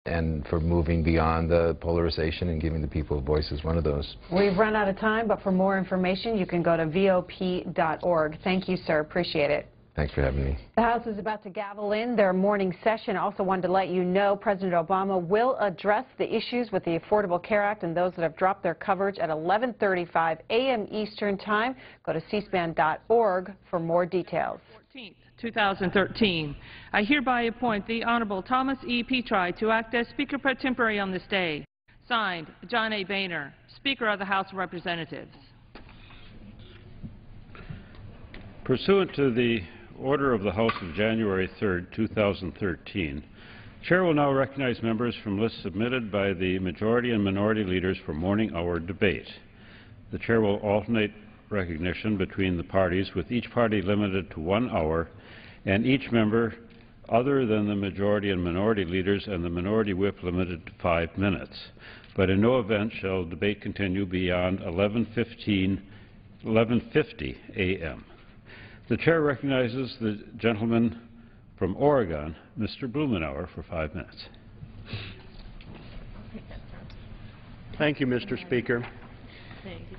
and for moving beyond the polarization and giving the people a voice is one of those. We've run out of time, but for more information, you can go to VOP.org. Thank you, sir. Appreciate it. Thanks for having me. The House is about to gavel in their morning session. Also wanted to let you know President Obama will address the issues with the Affordable Care Act and those that have dropped their coverage at 11:35 a.m. Eastern Time. Go to cspan.org for more details. 2013. I hereby appoint the Honorable Thomas E. Petri to act as Speaker pro tempore on this day. Signed, John A. Boehner, Speaker of the House of Representatives. Pursuant to the order of the House of January 3, 2013, Chair will now recognize members from lists submitted by the majority and minority leaders for morning hour debate. The Chair will alternate recognition between the parties, with each party limited to 1 hour, and each member other than the majority and minority leaders and the minority whip limited to 5 minutes. But in no event shall debate continue beyond 11:50 a.m. The Chair recognizes the gentleman from Oregon, Mr. Blumenauer, for 5 minutes. Thank you, Mr. Speaker.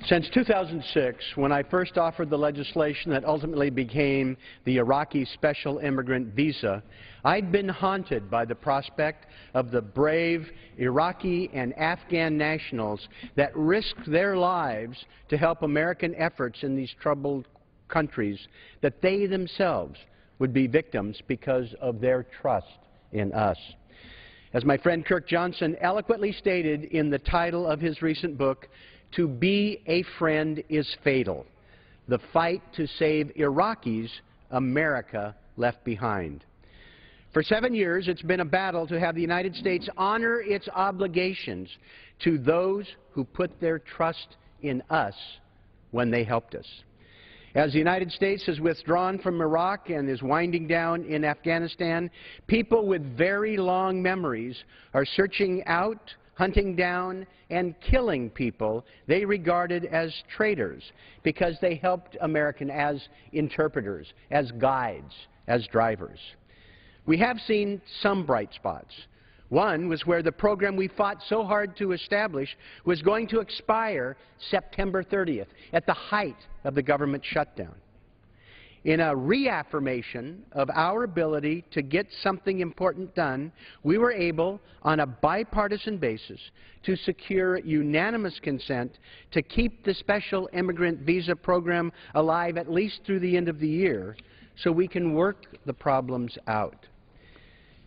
Since 2006, when I first offered the legislation that ultimately became the Iraqi Special Immigrant Visa, I'd been haunted by the prospect of the brave Iraqi and Afghan nationals that risked their lives to help American efforts in these troubled countries, that they themselves would be victims because of their trust in us. As my friend Kirk Johnson eloquently stated in the title of his recent book, "To be a friend is fatal. The fight to save Iraqis America left behind." For 7 years, it's been a battle to have the United States honor its obligations to those who put their trust in us when they helped us. As the United States has withdrawn from Iraq and is winding down in Afghanistan, people with very long memories are searching out, hunting down, and killing people they regarded as traitors because they helped Americans as interpreters, as guides, as drivers. We have seen some bright spots. One was where the program we fought so hard to establish was going to expire September 30th, at the height of the government shutdown. In a reaffirmation of our ability to get something important done, we were able, on a bipartisan basis, to secure unanimous consent to keep the Special Immigrant Visa Program alive at least through the end of the year so we can work the problems out.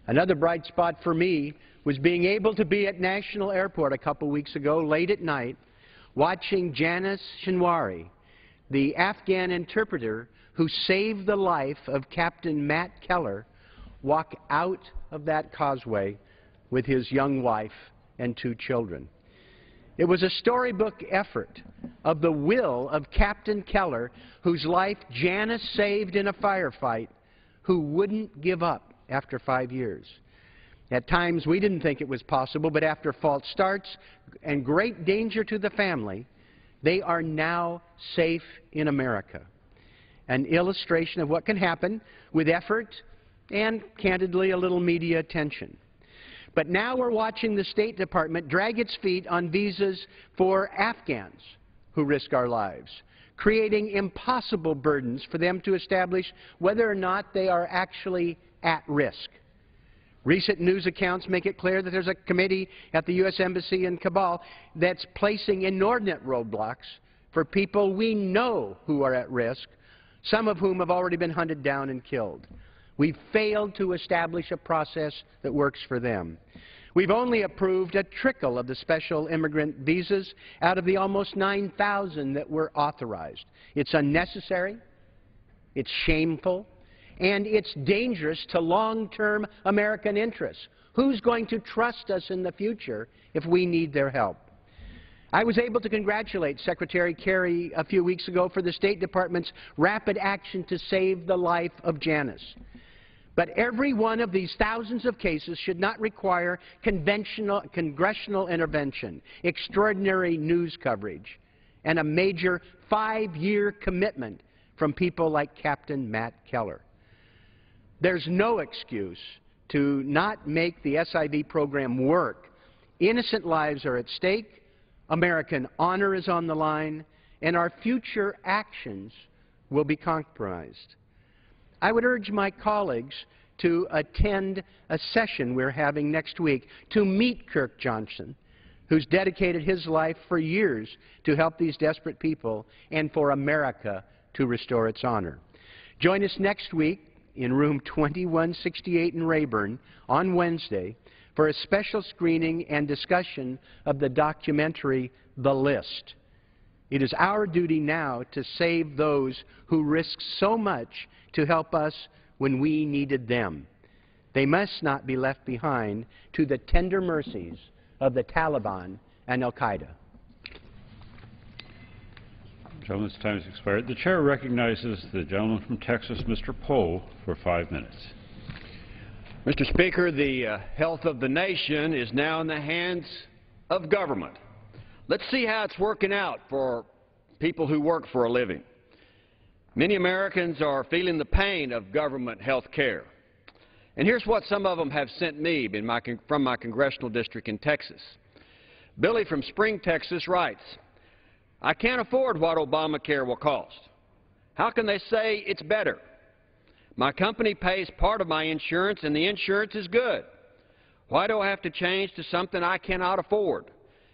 Another bright spot for me was being able to be at National Airport a couple weeks ago, late at night, watching Janice Shinwari, the Afghan interpreter who saved the life of Captain Matt Keller, walk out of that causeway with his young wife and 2 children. It was a storybook effort of the will of Captain Keller, whose life Janice saved in a firefight, who wouldn't give up after 5 years. At times we didn't think it was possible, but after false starts and great danger to the family, they are now safe in America. An illustration of what can happen with effort and, candidly, a little media attention. But now we're watching the State Department drag its feet on visas for Afghans who risk our lives, creating impossible burdens for them to establish whether or not they are actually at risk. Recent news accounts make it clear that there's a committee at the U.S. Embassy in Kabul that's placing inordinate roadblocks for people we know who are at risk, some of whom have already been hunted down and killed. We've failed to establish a process that works for them. We've only approved a trickle of the special immigrant visas out of the almost 9,000 that were authorized. It's unnecessary, it's shameful, and it's dangerous to long-term American interests. Who's going to trust us in the future if we need their help? I was able to congratulate Secretary Kerry a few weeks ago for the State Department's rapid action to save the life of Janice. But every one of these thousands of cases should not require congressional intervention, extraordinary news coverage, and a major 5-year commitment from people like Captain Matt Keller. There's no excuse to not make the SIV program work. Innocent lives are at stake, American honor is on the line, and our future actions will be compromised. I would urge my colleagues to attend a session we're having next week to meet Kirk Johnson, who's dedicated his life for years to help these desperate people and for America to restore its honor. Join us next week in room 2168 in Rayburn on Wednesday for a special screening and discussion of the documentary The List. It is our duty now to save those who risked so much to help us when we needed them. They must not be left behind to the tender mercies of the Taliban and Al-Qaeda. Gentleman's time has expired. The chair recognizes the gentleman from Texas, Mr. Poe, for 5 minutes. Mr. Speaker, the health of the nation is now in the hands of government. Let's see how it's working out for people who work for a living. Many Americans are feeling the pain of government health care. And here's what some of them have sent me from my congressional district in Texas. Billy from Spring, Texas writes, "I can't afford what Obamacare will cost. How can they say it's better? My company pays part of my insurance and the insurance is good. Why do I have to change to something I cannot afford?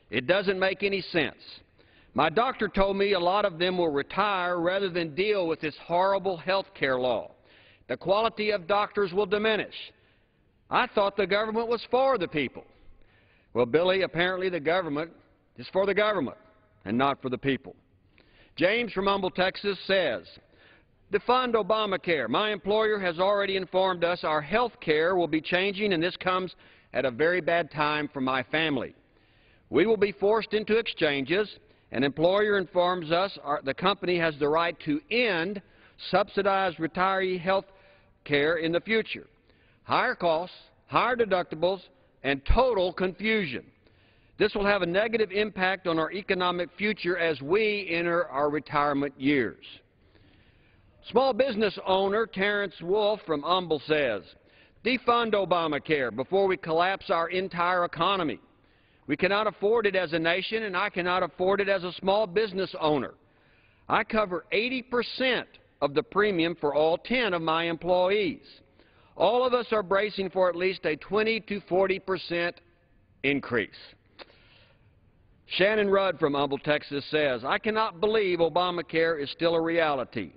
It doesn't make any sense. My doctor told me a lot of them will retire rather than deal with this horrible health care law. The quality of doctors will diminish. I thought the government was for the people." Well, Billy, apparently the government is for the government and not for the people. James from Humble, Texas says, "Defund Obamacare. My employer has already informed us our health care will be changing, and this comes at a very bad time for my family. We will be forced into exchanges. An employer informs us the company has the right to end subsidized retiree health care in the future. Higher costs, higher deductibles, and total confusion. This will have a negative impact on our economic future as we enter our retirement years." Small business owner Terrence Wolf from Humble says, "Defund Obamacare before we collapse our entire economy. We cannot afford it as a nation, and I cannot afford it as a small business owner. I cover 80% of the premium for all 10 of my employees. All of us are bracing for at least a 20 to 40% increase." Shannon Rudd from Humble, Texas says, "I cannot believe Obamacare is still a reality.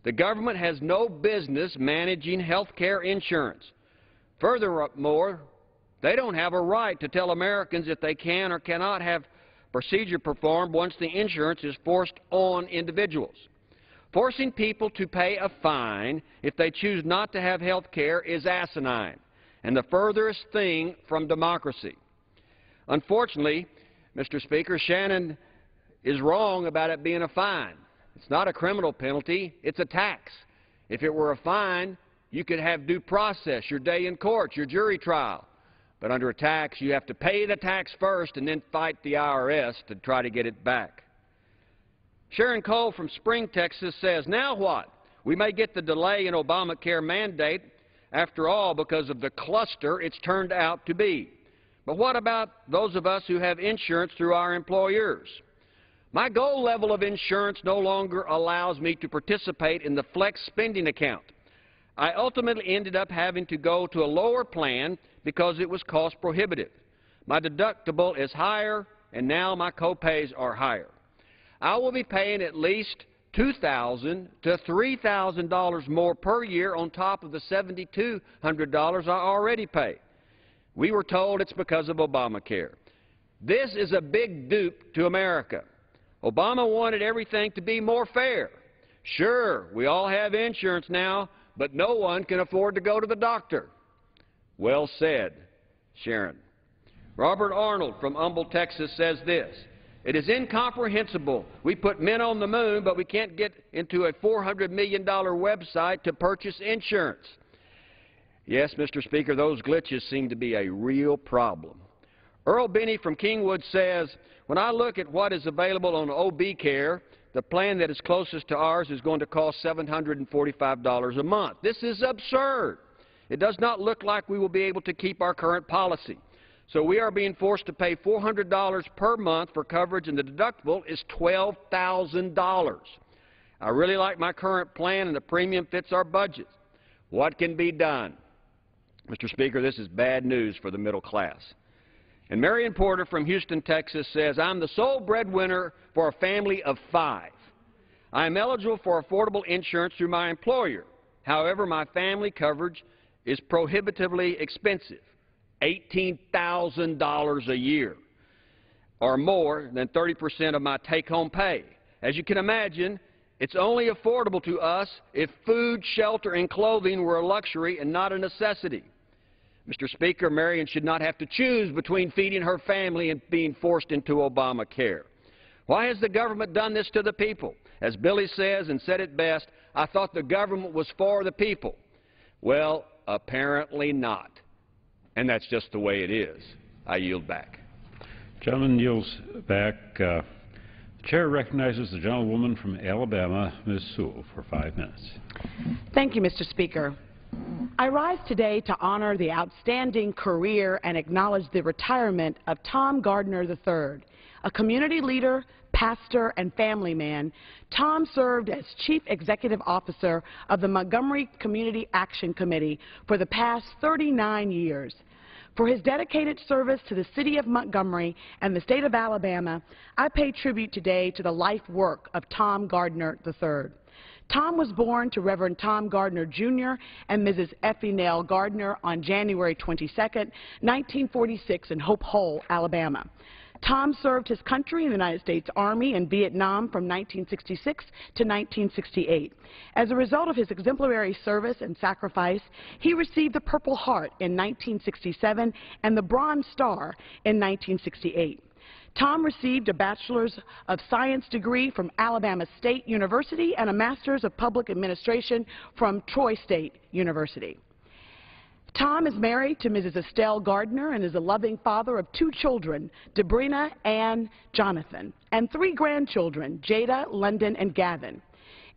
The government has no business managing health care insurance. Furthermore, they don't have a right to tell Americans if they can or cannot have procedure performed once the insurance is forced on individuals. Forcing people to pay a fine if they choose not to have health care is asinine and the furthest thing from democracy." Unfortunately, Mr. Speaker, Shannon is wrong about it being a fine. It's not a criminal penalty, it's a tax. If it were a fine, you could have due process, your day in court, your jury trial. But under a tax, you have to pay the tax first and then fight the IRS to try to get it back. Sharon Cole from Spring, Texas says, "Now what? We may get the delay in Obamacare mandate after all because of the cluster it's turned out to be. But what about those of us who have insurance through our employers? My goal level of insurance no longer allows me to participate in the flex spending account. I ultimately ended up having to go to a lower plan because it was cost prohibitive. My deductible is higher, and now my co-pays are higher. I will be paying at least $2,000 to $3,000 more per year on top of the $7,200 I already pay. We were told it's because of Obamacare. This is a big dupe to America. Obama wanted everything to be more fair. Sure, we all have insurance now, but no one can afford to go to the doctor." Well said, Sharon. Robert Arnold from Humble, Texas says this, "It is incomprehensible. We put men on the moon, but we can't get into a $400 million website to purchase insurance." Yes, Mr. Speaker, those glitches seem to be a real problem. Earl Binney from Kingwood says, "When I look at what is available on OB-Care, the plan that is closest to ours is going to cost $745 a month. This is absurd. it does not look like we will be able to keep our current policy. So we are being forced to pay $400 per month for coverage, and the deductible is $12,000. I really like my current plan, and the premium fits our budget. What can be done? Mr. Speaker, this is bad news for the middle class. And Marion Porter from Houston, Texas says, I'm the sole breadwinner for a family of 5. I am eligible for affordable insurance through my employer. However, my family coverage is prohibitively expensive, $18,000 a year, or more than 30% of my take-home pay. As you can imagine, it's only affordable to us if food, shelter, and clothing were a luxury and not a necessity. Mr. Speaker, Marion should not have to choose between feeding her family and being forced into Obamacare. Why has the government done this to the people? As Billy says and said it best, I thought the government was for the people. Well, apparently not. And that's just the way it is. I yield back. Gentleman yields back. The chair recognizes the gentlewoman from Alabama, Ms. Sewell, for 5 minutes. Thank you, Mr. Speaker. I rise today to honor the outstanding career and acknowledge the retirement of Tom Gardner III. A community leader, pastor, and family man, Tom served as Chief Executive Officer of the Montgomery Community Action Committee for the past 39 years. For his dedicated service to the city of Montgomery and the state of Alabama, I pay tribute today to the life work of Tom Gardner III. Tom was born to Reverend Tom Gardner, Jr. and Mrs. Effie Nell Gardner on January 22, 1946 in Hope Hole, Alabama. Tom served his country in the United States Army in Vietnam from 1966 to 1968. As a result of his exemplary service and sacrifice, he received the Purple Heart in 1967 and the Bronze Star in 1968. Tom received a Bachelor's of Science degree from Alabama State University and a Master's of Public Administration from Troy State University. Tom is married to Mrs. Estelle Gardner and is a loving father of 2 children, Debrina and Jonathan, and 3 grandchildren, Jada, London, and Gavin.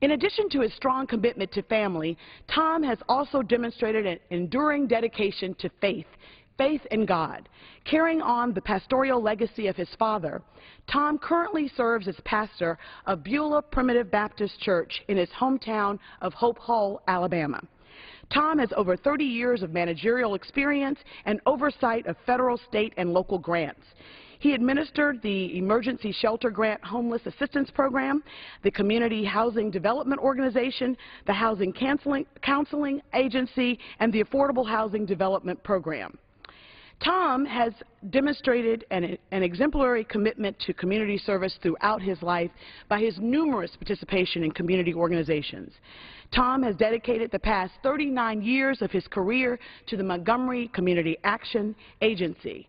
In addition to his strong commitment to family, Tom has also demonstrated an enduring dedication to faith in God. Carrying on the pastoral legacy of his father, Tom currently serves as pastor of Beulah Primitive Baptist Church in his hometown of Hope Hole, Alabama. Tom has over 30 years of managerial experience and oversight of federal, state, and local grants. He administered the Emergency Shelter Grant Homeless Assistance Program, the Community Housing Development Organization, the Housing Counseling Agency, and the Affordable Housing Development Program. Tom has demonstrated an exemplary commitment to community service throughout his life by his numerous participation in community organizations. Tom has dedicated the past 39 years of his career to the Montgomery Community Action Agency.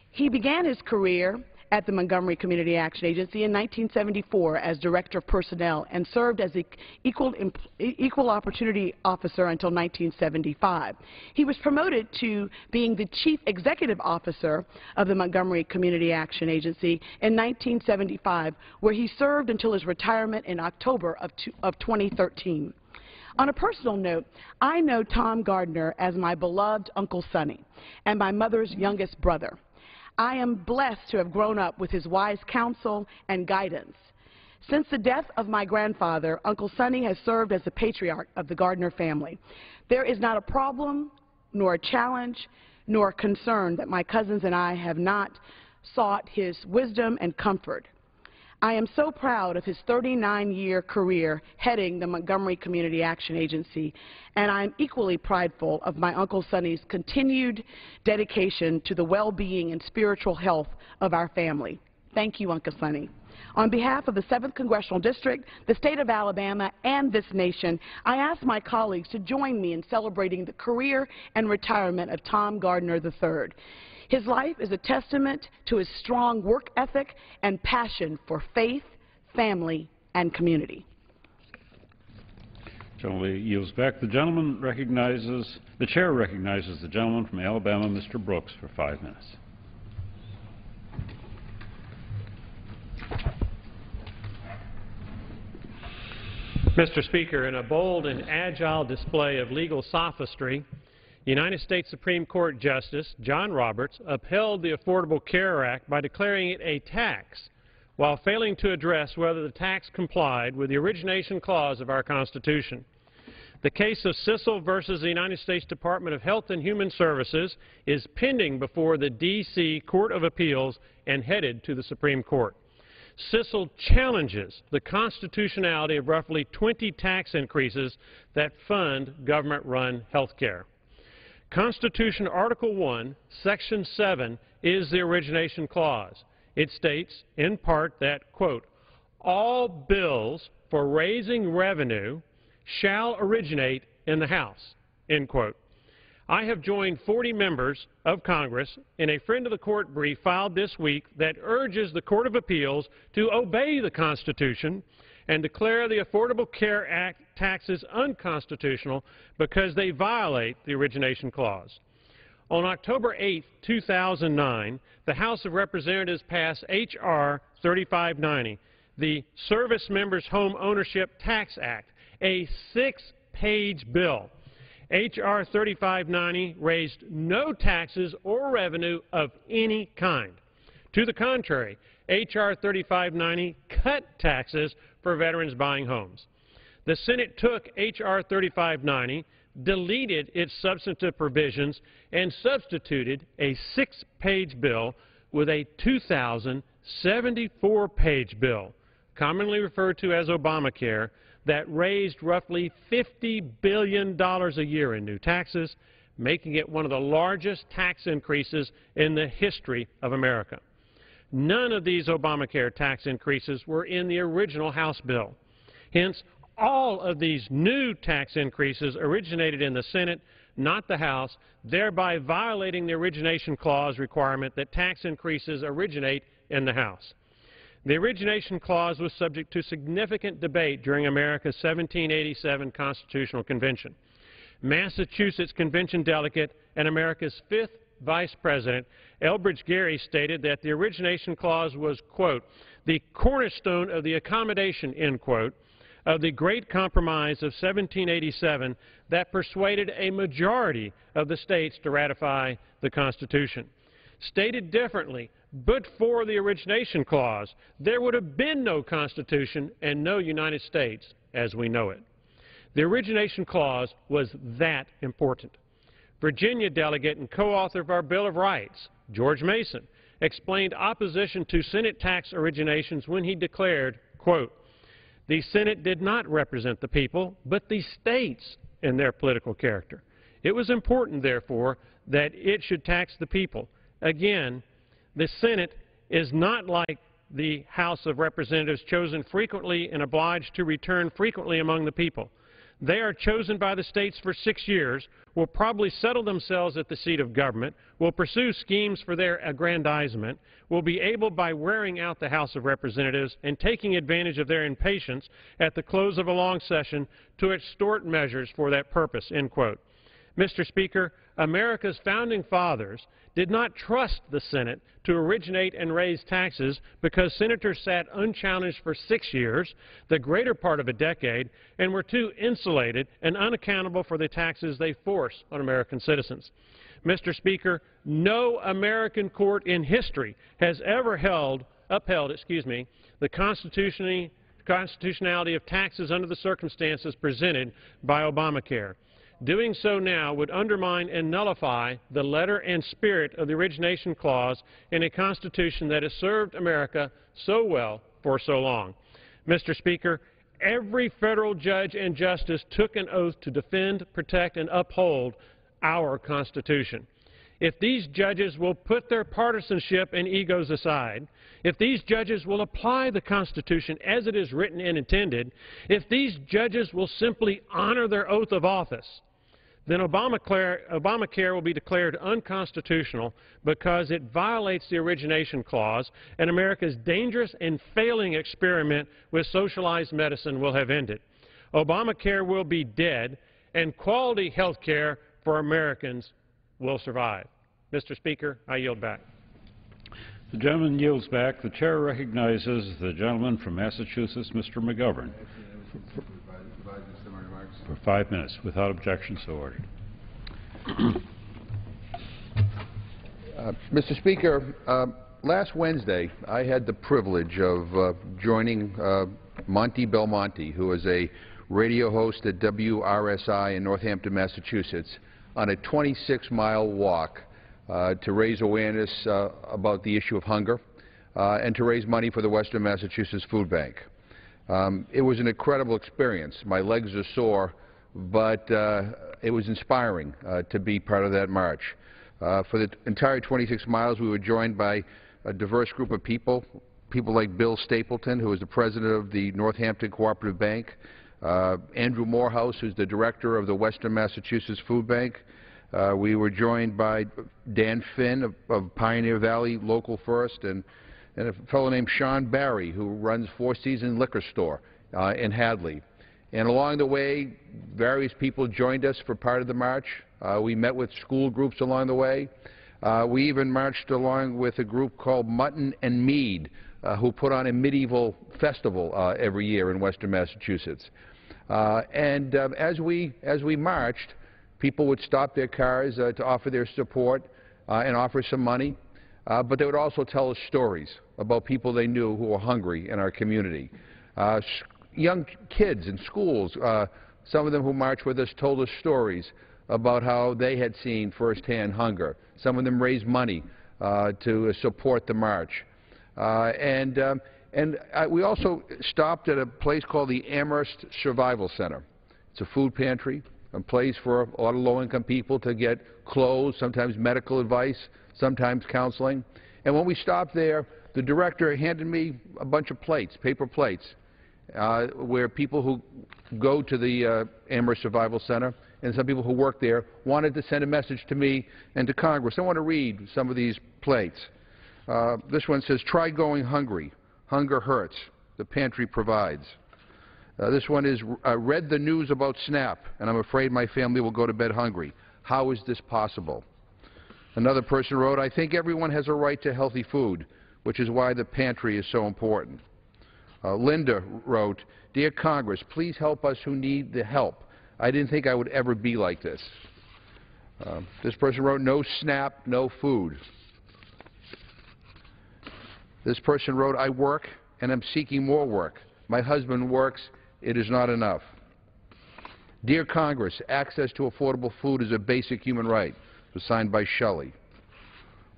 He began his career at the Montgomery Community Action Agency in 1974 as Director of Personnel and served as the Equal Opportunity Officer until 1975. He was promoted to being the Chief Executive Officer of the Montgomery Community Action Agency in 1975, where he served until his retirement in October of 2013. On a personal note, I know Tom Gardner as my beloved Uncle Sonny and my mother's youngest brother. I am blessed to have grown up with his wise counsel and guidance. Since the death of my grandfather, Uncle Sonny has served as the patriarch of the Gardner family. There is not a problem, nor a challenge, nor a concern that my cousins and I have not sought his wisdom and comfort. I am so proud of his 39-year career heading the Montgomery Community Action Agency, and I am equally prideful of my Uncle Sonny's continued dedication to the well-being and spiritual health of our family. Thank you, Uncle Sonny. On behalf of the 7th Congressional District, the state of Alabama, and this nation, I ask my colleagues to join me in celebrating the career and retirement of Tom Gardner III. His life is a testament to his strong work ethic and passion for faith, family, and community. Gentleman yields back. The chair recognizes the gentleman from Alabama, Mr. Brooks, for 5 minutes. Mr. Speaker, in a bold and agile display of legal sophistry, United States Supreme Court Justice John Roberts upheld the Affordable Care Act by declaring it a tax, while failing to address whether the tax complied with the origination clause of our Constitution. The case of Sissel versus the United States Department of Health and Human Services is pending before the D.C. Court of Appeals and headed to the Supreme Court. Sissel challenges the constitutionality of roughly 20 tax increases that fund government-run health care. Constitution Article 1, Section 7 is the origination clause. It states, in part, that, quote, all bills for raising revenue shall originate in the House, end quote. I have joined 40 members of Congress in a friend of the court brief filed this week that urges the Court of Appeals to obey the Constitution and declare the Affordable Care Act taxes unconstitutional because they violate the origination clause. On October 8, 2009, the House of Representatives passed H.R. 3590, the Service Members Home Ownership Tax Act, a 6-page bill. H.R. 3590 raised no taxes or revenue of any kind. To the contrary, H.R. 3590 cut taxes for veterans buying homes. The Senate took H.R. 3590, deleted its substantive provisions, and substituted a 6-page bill with a 2,074-page bill, commonly referred to as Obamacare, that raised roughly $50 billion a year in new taxes, making it one of the largest tax increases in the history of America. None of these Obamacare tax increases were in the original House bill. Hence, all of these new tax increases originated in the Senate, not the House, thereby violating the origination clause requirement that tax increases originate in the House. The origination clause was subject to significant debate during America's 1787 Constitutional Convention. Massachusetts Convention delegate and America's 5th Vice President, Elbridge Gerry, stated that the origination clause was, quote, the cornerstone of the accommodation, end quote, of the Great Compromise of 1787 that persuaded a majority of the states to ratify the Constitution. Stated differently, but for the origination clause, there would have been no Constitution and no United States as we know it. The origination clause was that important. Virginia delegate and co-author of our Bill of Rights, George Mason, explained opposition to Senate tax originations when he declared, quote, the Senate did not represent the people, but the states in their political character. It was important, therefore, that it should tax the people. Again, the Senate is not like the House of Representatives, chosen frequently and obliged to return frequently among the people. They are chosen by the states for 6 years, will probably settle themselves at the seat of government, will pursue schemes for their aggrandizement, will be able by wearing out the House of Representatives and taking advantage of their impatience at the close of a long session to extort measures for that purpose, end quote. Mr. Speaker, America's founding fathers did not trust the Senate to originate and raise taxes because senators sat unchallenged for 6 years, the greater part of a decade, and were too insulated and unaccountable for the taxes they force on American citizens. Mr. Speaker, no American court in history has ever upheld the constitutionality of taxes under the circumstances presented by Obamacare. Doing so now would undermine and nullify the letter and spirit of the origination clause in a Constitution that has served America so well for so long. Mr. Speaker, every federal judge and justice took an oath to defend, protect, and uphold our Constitution. If these judges will put their partisanship and egos aside, if these judges will apply the Constitution as it is written and intended, if these judges will simply honor their oath of office, then Obamacare will be declared unconstitutional because it violates the origination clause, and America's dangerous and failing experiment with socialized medicine will have ended. Obamacare will be dead, and quality health care for Americans will survive. Mr. Speaker, I yield back. The gentleman yields back. The chair recognizes the gentleman from Massachusetts, Mr. McGovern, for 5 minutes. Without objection, so ordered. Mr. Speaker, last Wednesday I had the privilege of joining Monty Belmonte, who is a radio host at WRSI in Northampton, Massachusetts, on a 26-mile walk to raise awareness about the issue of hunger and to raise money for the Western Massachusetts Food Bank. It was an incredible experience. My legs are sore, but it was inspiring to be part of that march. For the entire 26 miles, we were joined by a diverse group of people like Bill Stapleton, who is the president of the Northampton Cooperative Bank, Andrew Morehouse, who's the director of the Western Massachusetts Food Bank. We were joined by Dan Finn of Pioneer Valley Local First, and a fellow named Sean Barry, who runs Four Seasons Liquor Store in Hadley. And along the way, various people joined us for part of the march. We met with school groups along the way. We even marched along with a group called Mutton and Mead, who put on a medieval festival every year in Western Massachusetts. As we marched, people would stop their cars to offer their support and offer some money, but they would also tell us stories about people they knew who were hungry in our community. Young kids in schools, some of them who marched with us told us stories about how they had seen firsthand hunger. Some of them raised money to support the march. We also stopped at a place called the Amherst Survival Center. It's a food pantry, a place for a lot of low-income people to get clothes, sometimes medical advice, sometimes counseling. And when we stopped there, the director handed me a bunch of plates, paper plates, where people who go to the Amherst Survival Center and some people who work there wanted to send a message to me and to Congress. I want to read some of these plates. This one says, "Try going hungry. Hunger hurts. The pantry provides." This one is, "I read the news about SNAP, and I'm afraid my family will go to bed hungry. How is this possible?" Another person wrote, "I think everyone has a right to healthy food, which is why the pantry is so important." Linda wrote, "Dear Congress, please help us who need the help. I didn't think I would ever be like this." This person wrote, "No SNAP, no food." This person wrote, "I work and I'm seeking more work. My husband works. It is not enough." "Dear Congress, access to affordable food is a basic human right." It was signed by Shelley.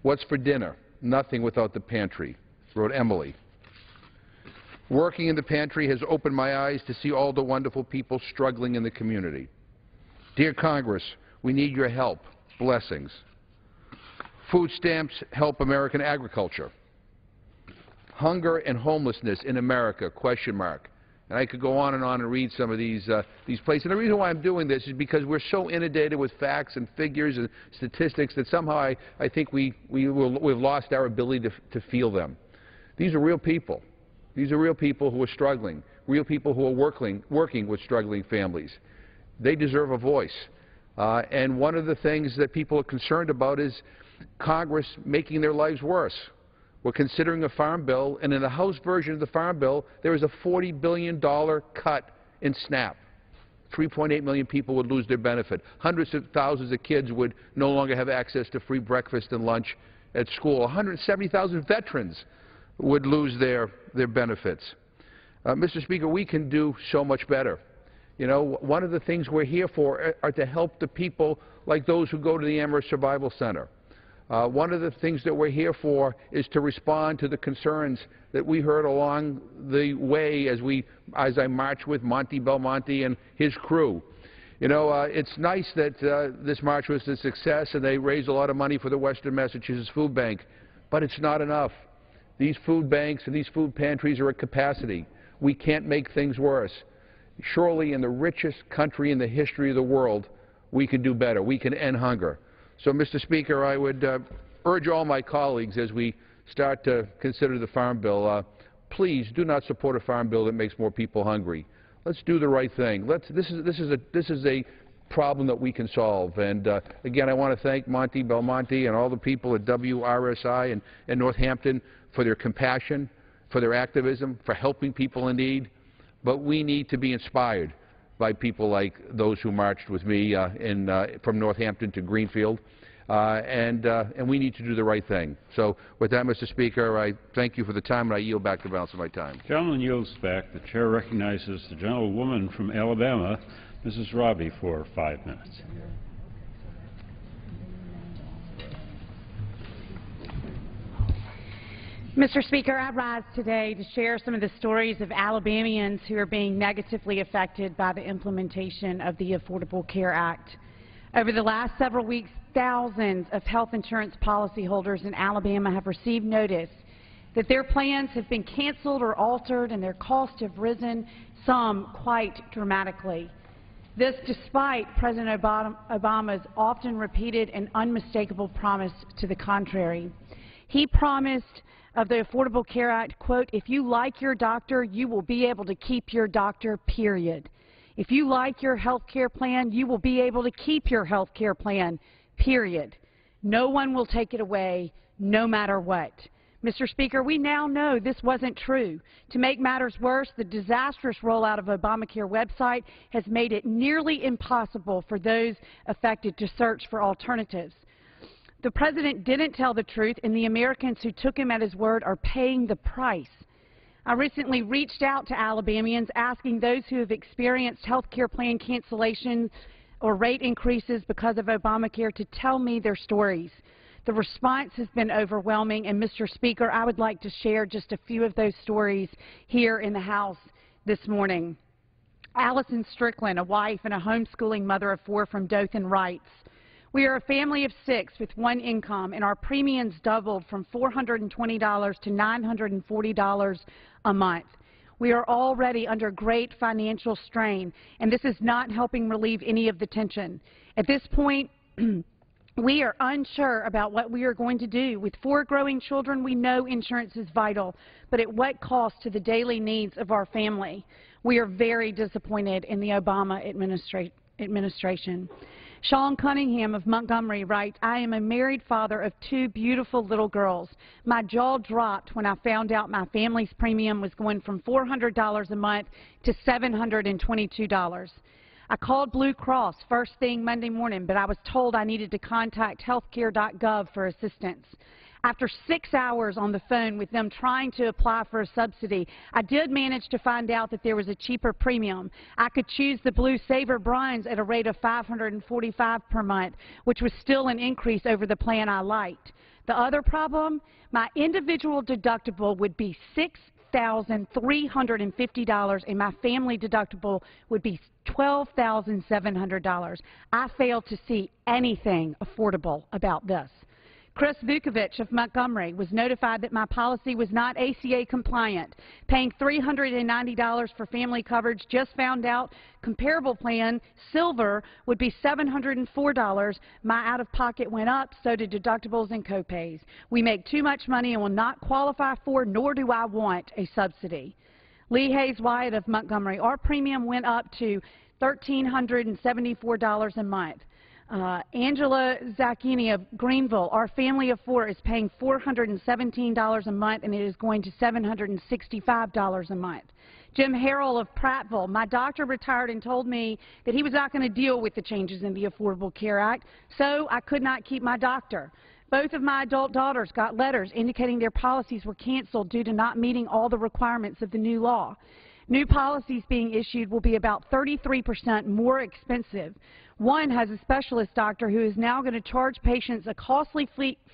"What's for dinner? Nothing without the pantry," wrote Emily. "Working in the pantry has opened my eyes to see all the wonderful people struggling in the community. Dear Congress, we need your help. Blessings." "Food stamps help American agriculture." "Hunger and homelessness in America, question mark." And I could go on and read some of these places. And the reason why I'm doing this is because we're so inundated with facts and figures and statistics that somehow I think we've lost our ability to feel them. These are real people. These are real people who are struggling, real people who are working with struggling families. They deserve a voice. And one of the things that people are concerned about is Congress making their lives worse. We're considering a farm bill, and in the House version of the farm bill, there is a $40 billion cut in SNAP. 3.8 million people would lose their benefit. Hundreds of thousands of kids would no longer have access to free breakfast and lunch at school. 170,000 veterans would lose their benefits. Mr. Speaker, we can do so much better. You know, one of the things we're here for are to help the people like those who go to the Amherst Survival Center. One of the things that we're here for is to respond to the concerns that we heard along the way as I marched with Monty Belmonte and his crew. You know, it's nice that this march was a success and they raised a lot of money for the Western Massachusetts Food Bank, but it's not enough. These food banks and these food pantries are at capacity. We can't make things worse. Surely in the richest country in the history of the world, we can do better. We can end hunger. So, Mr. Speaker, I would urge all my colleagues as we start to consider the Farm Bill, please do not support a Farm Bill that makes more people hungry. Let's do the right thing. This is a problem that we can solve. And again, I want to thank Monty Belmonte and all the people at WRSI and Northampton for their compassion, for their activism, for helping people in need. But we need to be inspired by people like those who marched with me from Northampton to Greenfield. And we need to do the right thing. So with that, Mr. Speaker, I thank you for the time, and I yield back the balance of my time. The gentleman yields back. The chair recognizes the gentlewoman from Alabama, Mrs. Robbie, for 5 minutes. Mr. Speaker, I rise today to share some of the stories of Alabamians who are being negatively affected by the implementation of the Affordable Care Act. Over the last several weeks, thousands of health insurance policyholders in Alabama have received notice that their plans have been canceled or altered and their costs have risen, some quite dramatically. This despite President Obama's often repeated and unmistakable promise to the contrary. He promised of the Affordable Care Act, quote, "If you like your doctor, you will be able to keep your doctor, period. If you like your health care plan, you will be able to keep your health care plan, period. No one will take it away, no matter what." Mr. Speaker, we now know this wasn't true. To make matters worse, the disastrous rollout of Obamacare website has made it nearly impossible for those affected to search for alternatives. The President didn't tell the truth, and the Americans who took him at his word are paying the price. I recently reached out to Alabamians asking those who have experienced health care plan cancellations or rate increases because of Obamacare to tell me their stories. The response has been overwhelming, and Mr. Speaker, I would like to share just a few of those stories here in the House this morning. Allison Strickland, a wife and a homeschooling mother of 4 from Dothan, writes, "We are a family of 6 with 1 income, and our premiums doubled from $420 to $940 a month. We are already under great financial strain, and this is not helping relieve any of the tension. At this point, we are unsure about what we are going to do. With 4 growing children, we know insurance is vital, but at what cost to the daily needs of our family? We are very disappointed in the Obama administration." Sean Cunningham of Montgomery writes, "I am a married father of 2 beautiful little girls. My jaw dropped when I found out my family's premium was going from $400 a month to $722. I called Blue Cross first thing Monday morning, but I was told I needed to contact healthcare.gov for assistance. After 6 hours on the phone with them trying to apply for a subsidy, I did manage to find out that there was a cheaper premium. I could choose the Blue Saver Bronze at a rate of $545 per month, which was still an increase over the plan I liked. The other problem, my individual deductible would be $6,350 and my family deductible would be $12,700. I failed to see anything affordable about this." Chris Vukovich of Montgomery was notified that my policy was not ACA compliant. Paying $390 for family coverage, just found out comparable plan, Silver, would be $704. My out-of-pocket went up, so did deductibles and copays. We make too much money and will not qualify for, nor do I want, a subsidy. Lee Hayes Wyatt of Montgomery, our premium went up to $1,374 a month. Angela Zacchini of Greenville, our family of 4 is paying $417 a month, and it is going to $765 a month. Jim Harrell of Prattville, my doctor retired and told me that he was not going to deal with the changes in the Affordable Care Act, so I could not keep my doctor. Both of my adult daughters got letters indicating their policies were canceled due to not meeting all the requirements of the new law. New policies being issued will be about 33% more expensive. One has a specialist doctor who is now going to charge patients a costly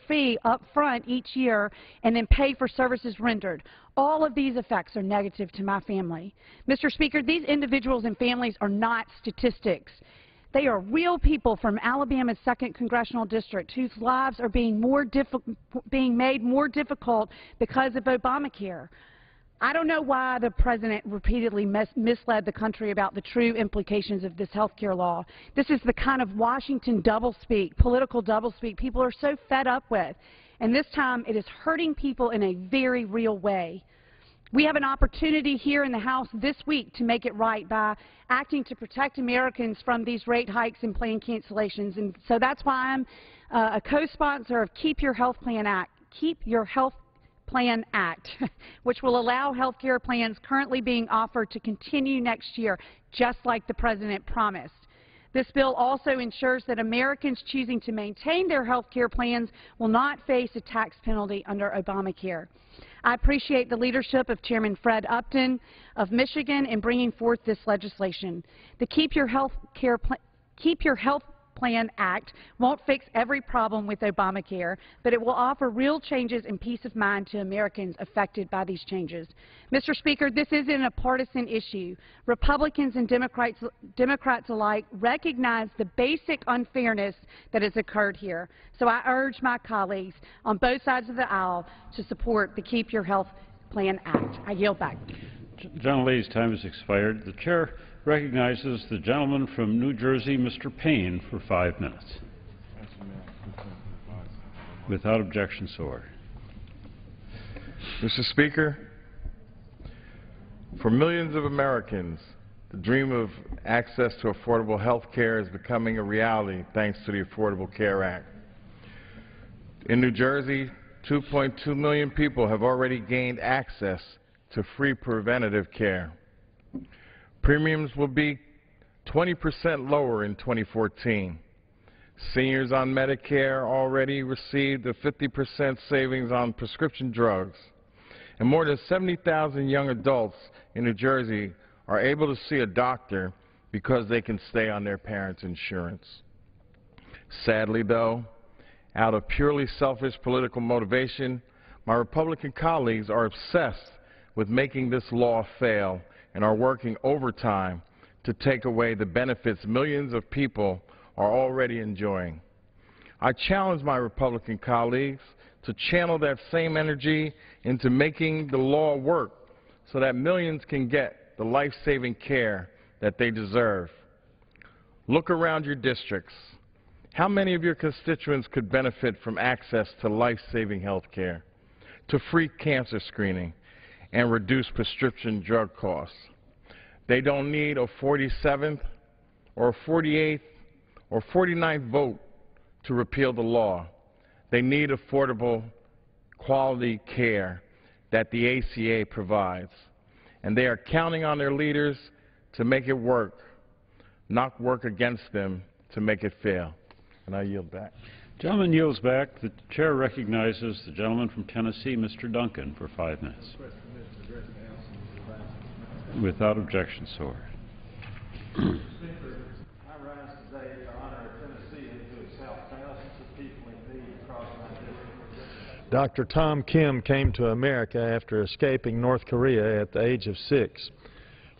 fee up front each year and then pay for services rendered. All of these effects are negative to my family. Mr. Speaker, these individuals and families are not statistics. They are real people from Alabama's 2nd Congressional District whose lives are being made more difficult because of Obamacare. I don't know why the President repeatedly misled the country about the true implications of this health care law. This is the kind of Washington doublespeak, political doublespeak people are so fed up with. And this time it is hurting people in a very real way. We have an opportunity here in the House this week to make it right by acting to protect Americans from these rate hikes and plan cancellations. And so that's why I'm a co-sponsor of Keep Your Health Plan Act. Keep Your Health Plan Act, which will allow health care plans currently being offered to continue next year, just like the President promised. This bill also ensures that Americans choosing to maintain their health care plans will not face a tax penalty under Obamacare. I appreciate the leadership of Chairman Fred Upton of Michigan in bringing forth this legislation. The Keep Your Health Plan Act won't fix every problem with Obamacare, but it will offer real changes and peace of mind to Americans affected by these changes. Mr. Speaker, this isn't a partisan issue. Republicans and Democrats alike recognize the basic unfairness that has occurred here. So I urge my colleagues on both sides of the aisle to support the Keep Your Health Plan Act. I yield back. Gentlelady's time has expired. The chair recognizes the gentleman from New Jersey, Mr. Payne, for 5 minutes. Without objection, so ordered. Mr. Speaker, for millions of Americans, the dream of access to affordable health care is becoming a reality thanks to the Affordable Care Act. In New Jersey, 2.2 million people have already gained access to free preventative care. Premiums will be 20% lower in 2014. Seniors on Medicare already received a 50% savings on prescription drugs. And more than 70,000 young adults in New Jersey are able to see a doctor because they can stay on their parents' insurance. Sadly, though, out of purely selfish political motivation, my Republican colleagues are obsessed with making this law fail and are working overtime to take away the benefits millions of people are already enjoying. I challenge my Republican colleagues to channel that same energy into making the law work so that millions can get the life-saving care that they deserve. Look around your districts. How many of your constituents could benefit from access to life-saving health care, to free cancer screening, and reduce prescription drug costs? They don't need a 47th or a 48th or 49th vote to repeal the law. They need affordable, quality care that the ACA provides. And they are counting on their leaders to make it work, not work against them to make it fail. And I yield back. Gentleman yields back. The chair recognizes the gentleman from Tennessee, Mr. Duncan, for 5 minutes. Without objection, so ordered. I rise today to honor a Tennessean who has helped thousands of people in need across my district. Dr. Tom Kim came to America after escaping North Korea at the age of 6.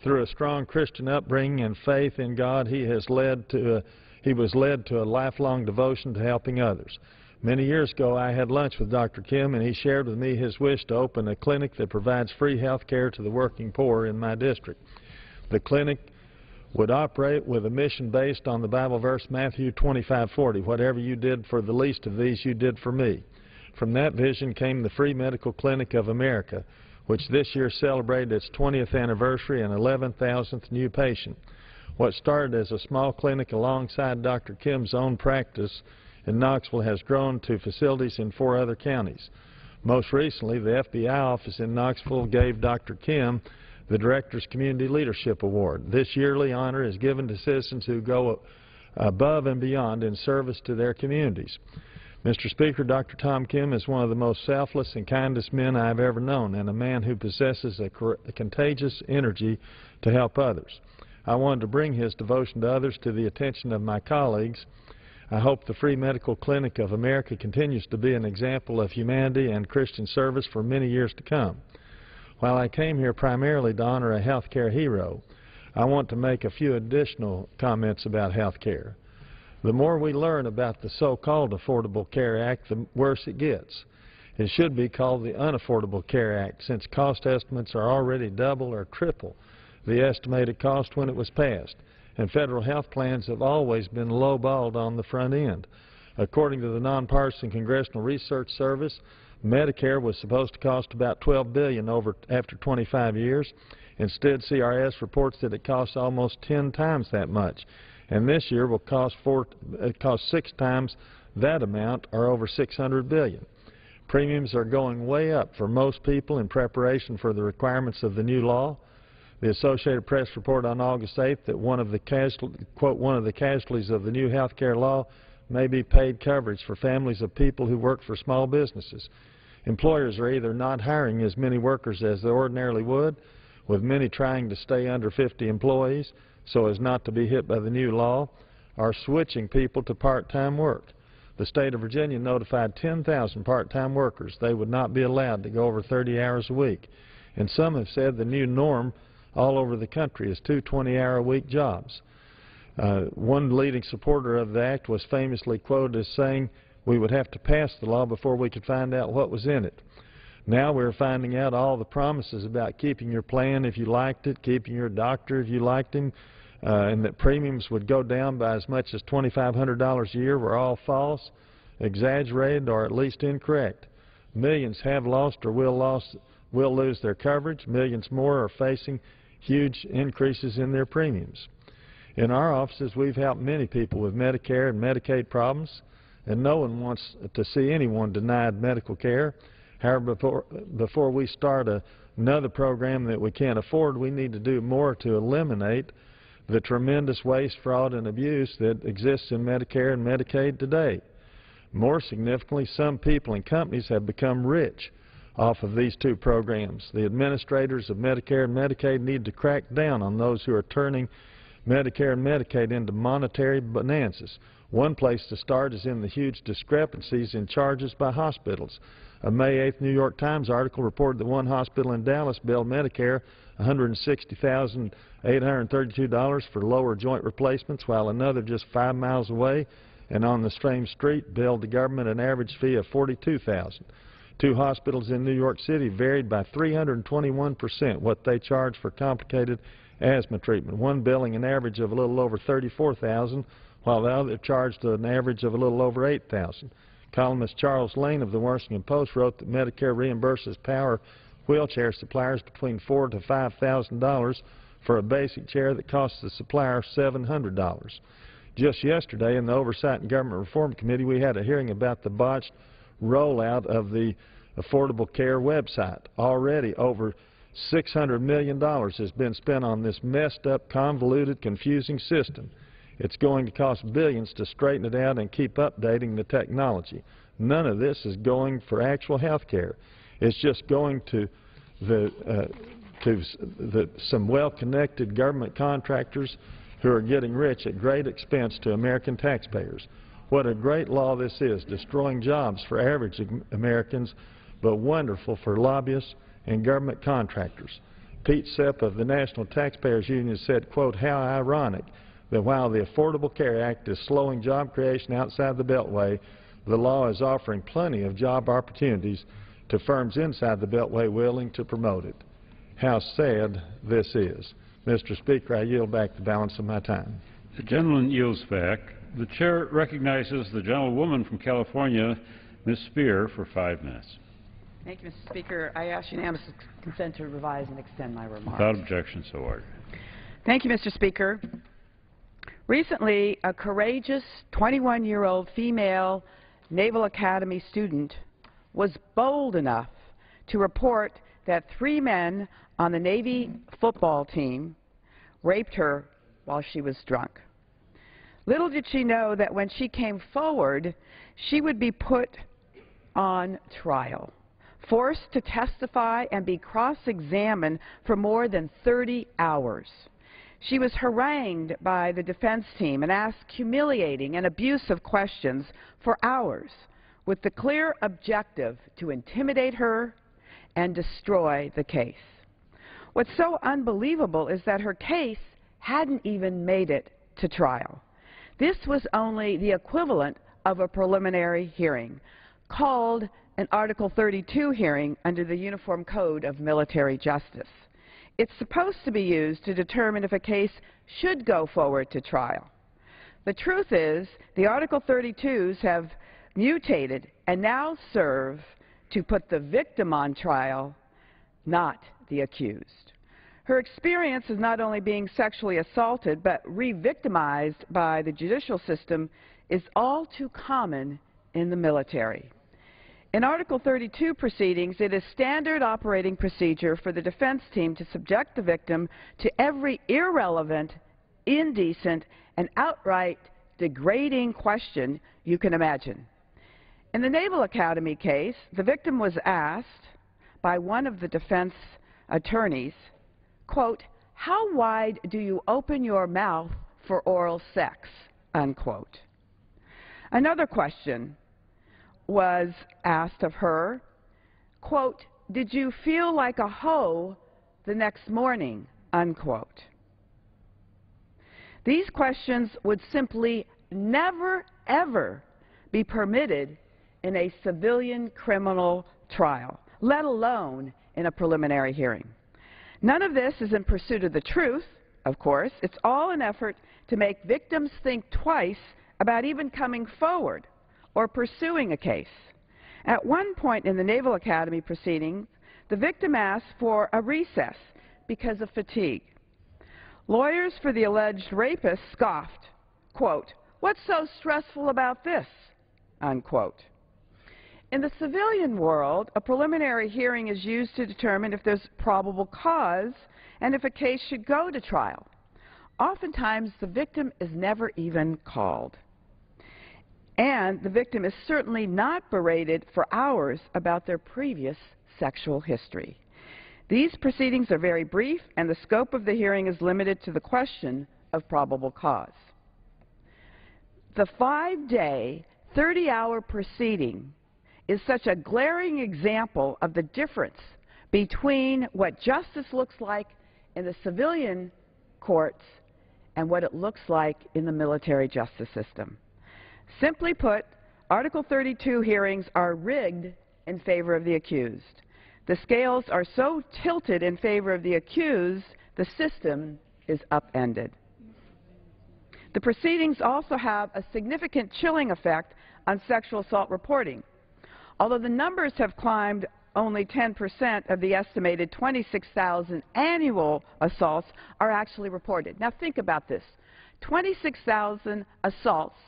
Through a strong Christian upbringing and faith in God, he was led to a lifelong devotion to helping others. Many years ago, I had lunch with Dr. Kim, and he shared with me his wish to open a clinic that provides free health care to the working poor in my district. The clinic would operate with a mission based on the Bible verse Matthew 25:40, whatever you did for the least of these, you did for me. From that vision came the Free Medical Clinic of America, which this year celebrated its 20th anniversary and 11,000th new patient. What started as a small clinic alongside Dr. Kim's own practice in Knoxville has grown to facilities in 4 other counties. Most recently, the FBI office in Knoxville gave Dr. Kim the Director's Community Leadership Award. This yearly honor is given to citizens who go above and beyond in service to their communities. Mr. Speaker, Dr. Tom Kim is one of the most selfless and kindest men I have ever known, and a man who possesses a contagious energy to help others. I wanted to bring his devotion to others to the attention of my colleagues. I hope the Free Medical Clinic of America continues to be an example of humanity and Christian service for many years to come. While I came here primarily to honor a health care hero, I want to make a few additional comments about health care. The more we learn about the so-called Affordable Care Act, the worse it gets. It should be called the Unaffordable Care Act, since cost estimates are already double or triple the estimated cost when it was passed. And federal health plans have always been lowballed on the front end. According to the Nonpartisan Congressional Research Service, Medicare was supposed to cost about $12 billion after 25 years. Instead, CRS reports that it costs almost 10 times that much, and this year will cost 6 times that amount, or over $600 billion. Premiums are going way up for most people in preparation for the requirements of the new law. The Associated Press reported on August 8th that one of the casualties of the new health care law may be paid coverage for families of people who work for small businesses. Employers are either not hiring as many workers as they ordinarily would, with many trying to stay under 50 employees so as not to be hit by the new law, or switching people to part-time work. The state of Virginia notified 10,000 part-time workers they would not be allowed to go over 30 hours a week. And some have said the new norm all over the country is 2 20-hour-a-week jobs. One leading supporter of the act was famously quoted as saying we would have to pass the law before we could find out what was in it. Now we're finding out all the promises about keeping your plan if you liked it, keeping your doctor if you liked him, and that premiums would go down by as much as $2,500 a year were all false, exaggerated, or at least incorrect. Millions have lost or will lose their coverage. Millions more are facing huge increases in their premiums. In our offices, we've helped many people with Medicare and Medicaid problems, and no one wants to see anyone denied medical care. However, before we start another program that we can't afford, we need to do more to eliminate the tremendous waste, fraud, and abuse that exists in Medicare and Medicaid today. More significantly, some people and companies have become rich off of these two programs. The administrators of Medicare and Medicaid need to crack down on those who are turning Medicare and Medicaid into monetary bonanzas. One place to start is in the huge discrepancies in charges by hospitals. A May 8th New York Times article reported that one hospital in Dallas billed Medicare $160,832 for lower joint replacements, while another just 5 miles away and on the same street billed the government an average fee of $42,000. Two hospitals in New York City varied by 321% what they charge for complicated asthma treatment, one billing an average of a little over $34,000, while the other charged an average of a little over $8,000. Columnist Charles Lane of the Washington Post wrote that Medicare reimburses power wheelchair suppliers between $4,000 to $5,000 for a basic chair that costs the supplier $700. Just yesterday in the Oversight and Government Reform Committee, we had a hearing about the botched rollout of the Affordable Care website. Already over $600 million has been spent on this messed up, convoluted, confusing system. It's going to cost billions to straighten it out and keep updating the technology. None of this is going for actual health care. It's just going to some well-connected government contractors who are getting rich at great expense to American taxpayers. What a great law this is, destroying jobs for average Americans, but wonderful for lobbyists and government contractors. Pete Sepp of the National Taxpayers Union said, quote, "How ironic that while the Affordable Care Act is slowing job creation outside the Beltway, the law is offering plenty of job opportunities to firms inside the Beltway willing to promote it." How sad this is. Mr. Speaker, I yield back the balance of my time. The gentleman yields back. The chair recognizes the gentlewoman from California, Ms. Spear, for 5 minutes. Thank you, Mr. Speaker. I ask unanimous consent to revise and extend my remarks. Without objection, so ordered. Thank you, Mr. Speaker. Recently, a courageous 21-year-old female Naval Academy student was bold enough to report that 3 men on the Navy football team raped her while she was drunk. Little did she know that when she came forward, she would be put on trial, forced to testify and be cross-examined for more than 30 hours. She was harangued by the defense team and asked humiliating and abusive questions for hours, with the clear objective to intimidate her and destroy the case. What's so unbelievable is that her case hadn't even made it to trial. This was only the equivalent of a preliminary hearing, called an Article 32 hearing under the Uniform Code of Military Justice. It's supposed to be used to determine if a case should go forward to trial. The truth is, the Article 32s have mutated and now serve to put the victim on trial, not the accused. Her experience is not only being sexually assaulted, but re-victimized by the judicial system is all too common in the military. In Article 32 proceedings, it is standard operating procedure for the defense team to subject the victim to every irrelevant, indecent, and outright degrading question you can imagine. In the Naval Academy case, the victim was asked by one of the defense attorneys, quote, "How wide do you open your mouth for oral sex?" unquote. Another question was asked of her, quote, "Did you feel like a hoe the next morning?" unquote. These questions would simply never, ever be permitted in a civilian criminal trial, let alone in a preliminary hearing. None of this is in pursuit of the truth, of course. It's all an effort to make victims think twice about even coming forward or pursuing a case. At one point in the Naval Academy proceedings, the victim asked for a recess because of fatigue. Lawyers for the alleged rapist scoffed, quote, "What's so stressful about this?" unquote. In the civilian world, a preliminary hearing is used to determine if there's probable cause and if a case should go to trial. Oftentimes, the victim is never even called. And the victim is certainly not berated for hours about their previous sexual history. These proceedings are very brief, and the scope of the hearing is limited to the question of probable cause. The 5-day, 30-hour proceeding is such a glaring example of the difference between what justice looks like in the civilian courts and what it looks like in the military justice system. Simply put, Article 32 hearings are rigged in favor of the accused. The scales are so tilted in favor of the accused, the system is upended. The proceedings also have a significant chilling effect on sexual assault reporting. Although the numbers have climbed, only 10% of the estimated 26,000 annual assaults are actually reported. Now think about this. 26,000 assaults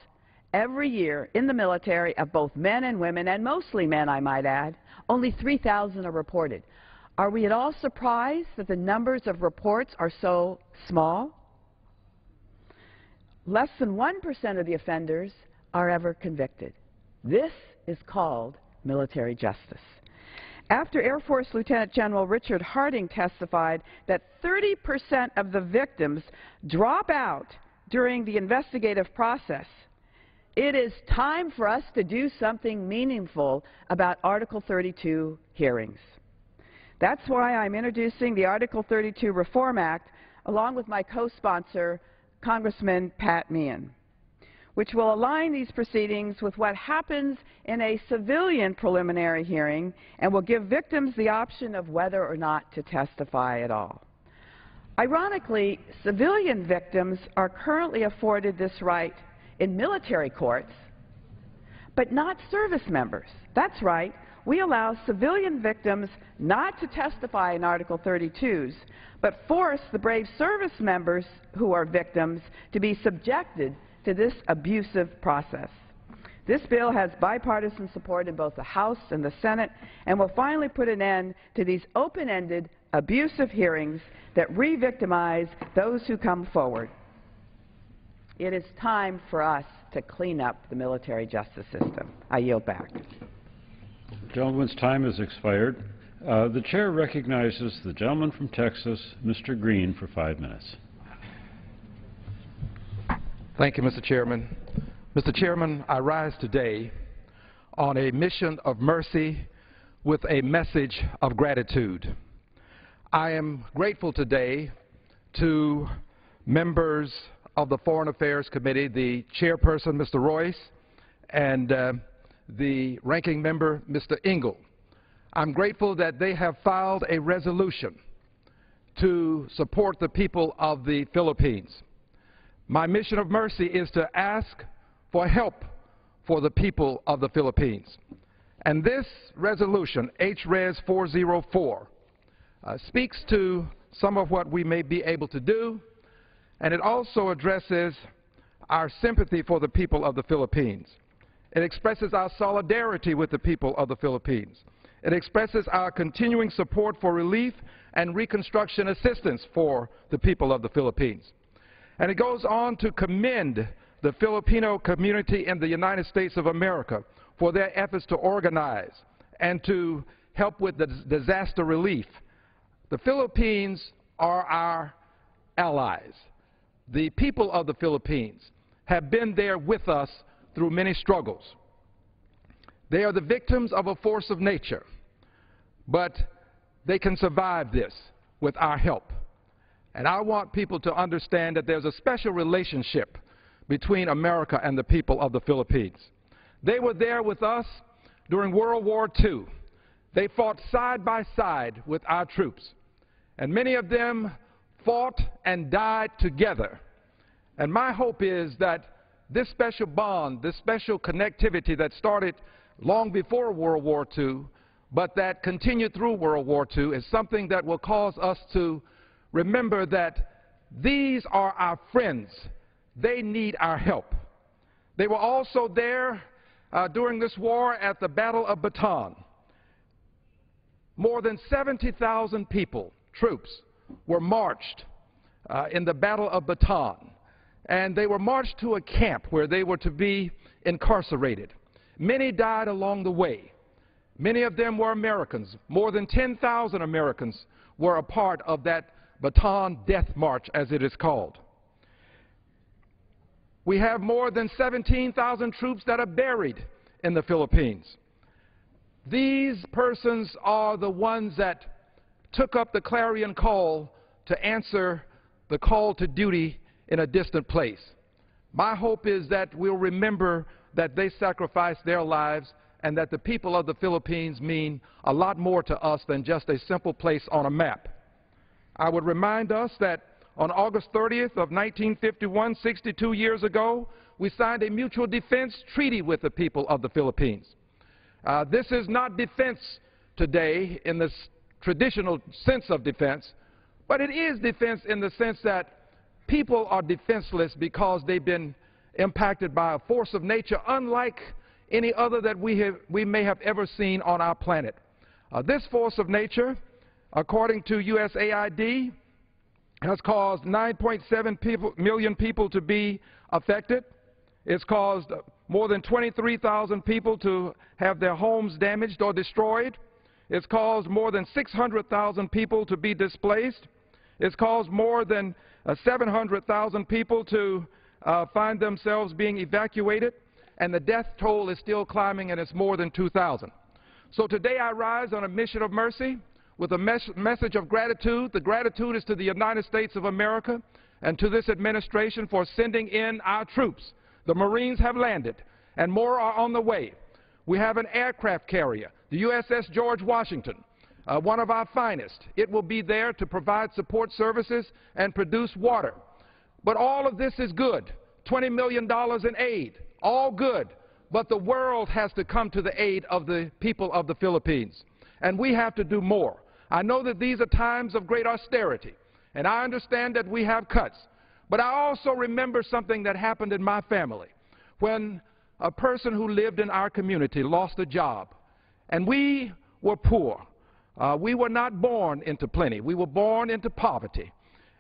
every year in the military of both men and women, and mostly men, I might add. Only 3,000 are reported. Are we at all surprised that the numbers of reports are so small? Less than 1% of the offenders are ever convicted. This is called military justice. After Air Force Lieutenant General Richard Harding testified that 30% of the victims drop out during the investigative process, it is time for us to do something meaningful about Article 32 hearings. That's why I'm introducing the Article 32 Reform Act along with my co-sponsor, Congressman Pat Meehan, which will align these proceedings with what happens in a civilian preliminary hearing and will give victims the option of whether or not to testify at all. Ironically, civilian victims are currently afforded this right in military courts, but not service members. That's right. We allow civilian victims not to testify in Article 32s, but force the brave service members who are victims to be subjected to this abusive process. This bill has bipartisan support in both the House and the Senate and will finally put an end to these open-ended, abusive hearings that re-victimize those who come forward. It is time for us to clean up the military justice system. I yield back. The gentleman's time has expired. The chair recognizes the gentleman from Texas, Mr. Green, for 5 minutes. Thank you, Mr. Chairman. Mr. Chairman, I rise today on a mission of mercy with a message of gratitude. I am grateful today to members of the Foreign Affairs Committee, the chairperson, Mr. Royce, and the ranking member, Mr. Engel. I'm grateful that they have filed a resolution to support the people of the Philippines. My mission of mercy is to ask for help for the people of the Philippines. And this resolution, HRES 404, speaks to some of what we may be able to do, and it also addresses our sympathy for the people of the Philippines. It expresses our solidarity with the people of the Philippines. It expresses our continuing support for relief and reconstruction assistance for the people of the Philippines. And it goes on to commend the Filipino community in the United States of America for their efforts to organize and to help with the disaster relief. The Philippines are our allies. The people of the Philippines have been there with us through many struggles. They are the victims of a force of nature, but they can survive this with our help. And I want people to understand that there's a special relationship between America and the people of the Philippines. They were there with us during World War II. They fought side by side with our troops. And many of them fought and died together. And my hope is that this special bond, this special connectivity that started long before World War II, but that continued through World War II, is something that will cause us to remember that these are our friends. They need our help. They were also there during this war at the Battle of Bataan. More than 70,000 people, troops, were marched in the Battle of Bataan. And they were marched to a camp where they were to be incarcerated. Many died along the way. Many of them were Americans. More than 10,000 Americans were a part of that Bataan Death March, as it is called. We have more than 17,000 troops that are buried in the Philippines. These persons are the ones that took up the clarion call to answer the call to duty in a distant place. My hope is that we'll remember that they sacrificed their lives and that the people of the Philippines mean a lot more to us than just a simple place on a map. I would remind us that on August 30th of 1951, 62 years ago, we signed a mutual defense treaty with the people of the Philippines. This is not defense today in the traditional sense of defense, but it is defense in the sense that people are defenseless because they've been impacted by a force of nature unlike any other that we may have ever seen on our planet. This force of nature, according to USAID, has caused 9.7 million people to be affected. It's caused more than 23,000 people to have their homes damaged or destroyed. It's caused more than 600,000 people to be displaced. It's caused more than 700,000 people to find themselves being evacuated, and the death toll is still climbing, and it's more than 2,000. So today I rise on a mission of mercy with a message of gratitude. The gratitude is to the United States of America and to this administration for sending in our troops. The Marines have landed, and more are on the way. We have an aircraft carrier, the USS George Washington, one of our finest. It will be there to provide support services and produce water. But all of this is good. $20 million in aid, all good. But the world has to come to the aid of the people of the Philippines. And we have to do more. I know that these are times of great austerity, and I understand that we have cuts. But I also remember something that happened in my family when a person who lived in our community lost a job. And we were poor. We were not born into plenty. We were born into poverty.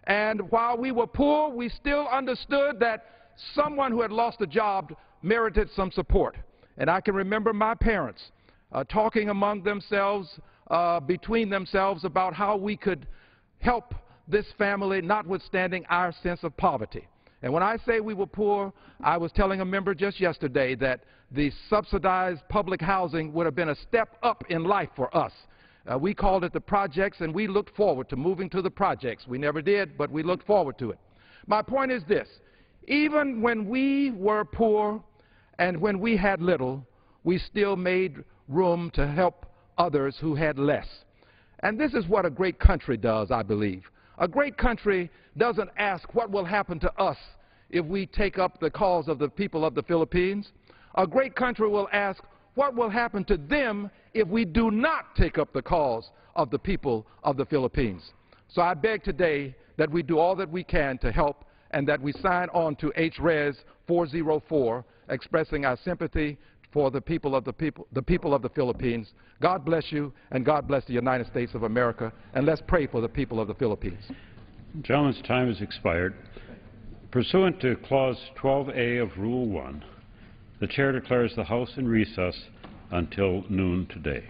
And while we were poor, we still understood that someone who had lost a job merited some support. And I can remember my parents talking among themselves, between themselves, about how we could help this family, notwithstanding our sense of poverty. And when I say we were poor, I was telling a member just yesterday that the subsidized public housing would have been a step up in life for us. We called it the projects, and we looked forward to moving to the projects. We never did, but we looked forward to it. My point is this: even when we were poor and when we had little, we still made room to help others who had less. And this is what a great country does, I believe. A great country doesn't ask what will happen to us if we take up the cause of the people of the Philippines. A great country will ask what will happen to them if we do not take up the cause of the people of the Philippines. So I beg today that we do all that we can to help, and that we sign on to HRES 404, expressing our sympathy for the people of the Philippines. God bless you, and God bless the United States of America, and let's pray for the people of the Philippines. The gentleman's time has expired. Pursuant to Clause 12A of Rule 1, the Chair declares the House in recess until noon today.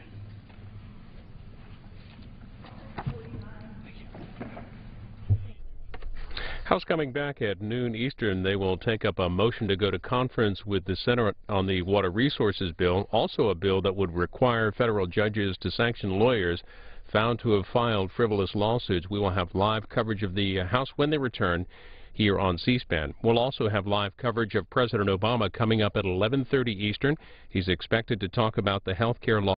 House coming back at noon Eastern. They will take up a motion to go to conference with the Senate on the Water Resources Bill, also a bill that would require federal judges to sanction lawyers found to have filed frivolous lawsuits. We will have live coverage of the House when they return here on C-SPAN. We'll also have live coverage of President Obama coming up at 11:30 Eastern. He's expected to talk about the health care law.